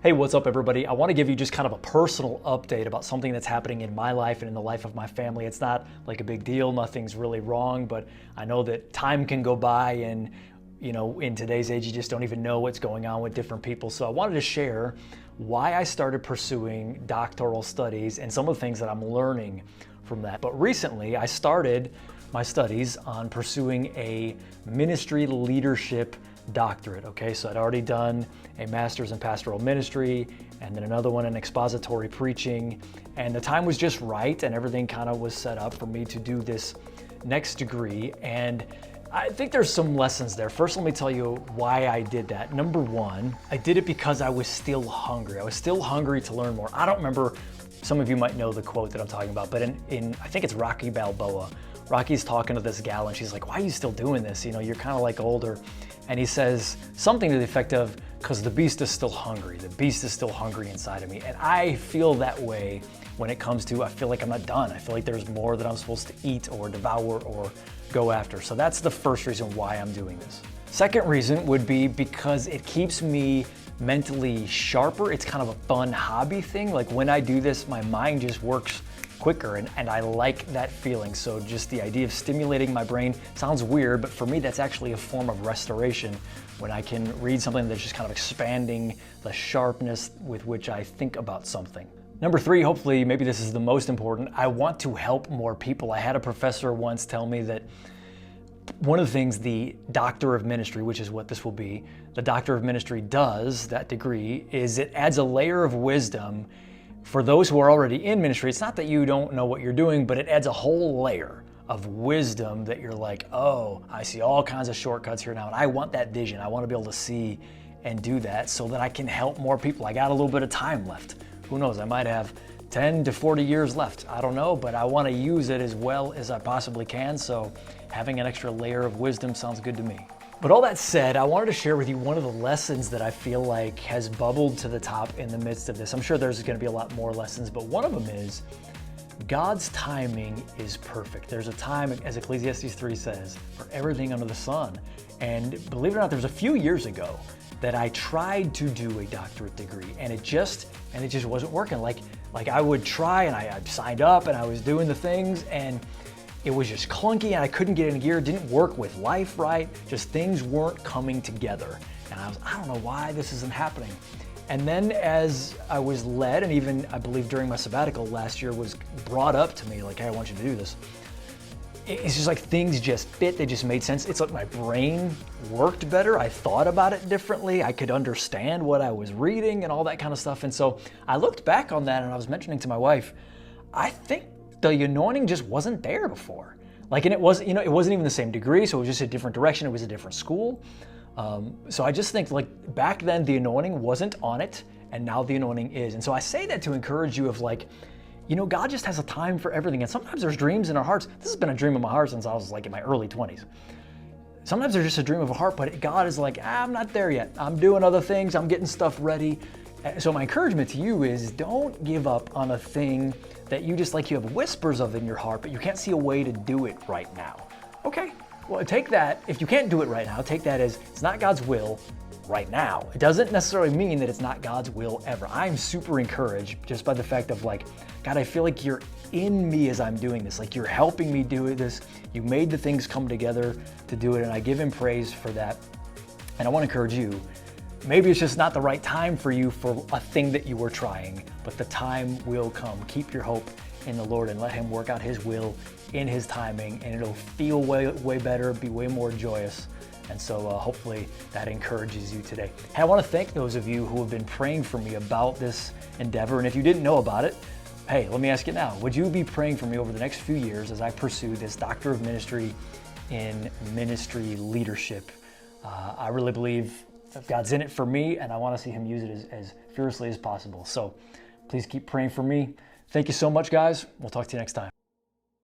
Hey, what's up everybody? I want to give you just kind of a personal update about something that's happening in my life and in the life of my family. It's not like a big deal, nothing's really wrong, but I know that time can go by and in today's age, you just don't even know what's going on with different people. So I wanted to share why I started pursuing doctoral studies and some of the things that I'm learning from that. But recently I started my studies on pursuing a ministry leadership doctorate. Okay, so I'd already done a master's in pastoral ministry and then another one in expository preaching, and the time was just right and everything kind of was set up for me to do this next degree. And I think there's some lessons there. First, let me tell you why I did that. Number one, I did it because I was still hungry. I was still hungry to learn more. I don't remember, some of you might know the quote that I'm talking about, but in I think it's Rocky Balboa, Rocky's talking to this gal and she's like, why are you still doing this? You're kind of like older. And he says something to the effect of, because the beast is still hungry. The beast is still hungry inside of me. And I feel that way when it comes to, I feel like I'm not done. I feel like there's more that I'm supposed to eat or devour or go after. So that's the first reason why I'm doing this. Second reason would be because it keeps me mentally sharper. It's kind of a fun hobby thing. Like when I do this, my mind just works quicker and I like that feeling. So just the idea of stimulating my brain sounds weird, but for me that's actually a form of restoration when I can read something that's just kind of expanding the sharpness with which I think about something. Number three, hopefully, maybe this is the most important, I want to help more people. I had a professor once tell me that one of the things the Doctor of Ministry, which is what this will be, the Doctor of Ministry does, that degree, is it adds a layer of wisdom for those who are already in ministry. It's not that you don't know what you're doing, but it adds a whole layer of wisdom that you're like, oh, I see all kinds of shortcuts here now, and I want that vision. I want to be able to see and do that so that I can help more people. I got a little bit of time left. Who knows, I might have 10 to 40 years left. I don't know, but I want to use it as well as I possibly can, so having an extra layer of wisdom sounds good to me. But all that said, I wanted to share with you one of the lessons that I feel like has bubbled to the top in the midst of this. I'm sure there's going to be a lot more lessons, but one of them is God's timing is perfect. There's a time, as Ecclesiastes 3 says, for everything under the sun. And believe it or not, there was a few years ago that I tried to do a doctorate degree and it just wasn't working. Like I would try and I signed up and I was doing the things and it was just clunky and I couldn't get in gear. It didn't work with life right. Just things weren't coming together. And I don't know why this isn't happening. And then as I was led, and even I believe during my sabbatical last year was brought up to me like, hey, I want you to do this. It's just like things just fit, they just made sense. It's like my brain worked better. I thought about it differently. I could understand what I was reading and all that kind of stuff. And so I looked back on that and I was mentioning to my wife, I think the anointing just wasn't there before. And it wasn't even the same degree, so it was just a different direction. It was a different school. So I just think like back then the anointing wasn't on it, and now the anointing is. And so I say that to encourage you of like, God just has a time for everything. And sometimes there's dreams in our hearts. This has been a dream of my heart since I was like in my early 20s. Sometimes there's just a dream of a heart, but God is like, I'm not there yet. I'm doing other things. I'm getting stuff ready. So my encouragement to you is don't give up on a thing that you just you have whispers of in your heart, but you can't see a way to do it right now. Okay, well take that, if you can't do it right now, take that as it's not God's will right now. It doesn't necessarily mean that it's not God's will ever. I'm super encouraged just by the fact of God, I feel like you're in me as I'm doing this. Like you're helping me do this. You made the things come together to do it, and I give him praise for that. And I want to encourage you, maybe it's just not the right time for you for a thing that you were trying, but the time will come. Keep your hope in the Lord and let him work out his will in his timing, and it'll feel way better, be way more joyous. And so hopefully that encourages you today. Hey, I want to thank those of you who have been praying for me about this endeavor. And if you didn't know about it, hey, let me ask you now, would you be praying for me over the next few years as I pursue this Doctor of Ministry in ministry leadership? I really believe that God's in it for me, and I want to see him use it as fiercely as possible. So please keep praying for me. Thank you so much, guys. We'll talk to you next time.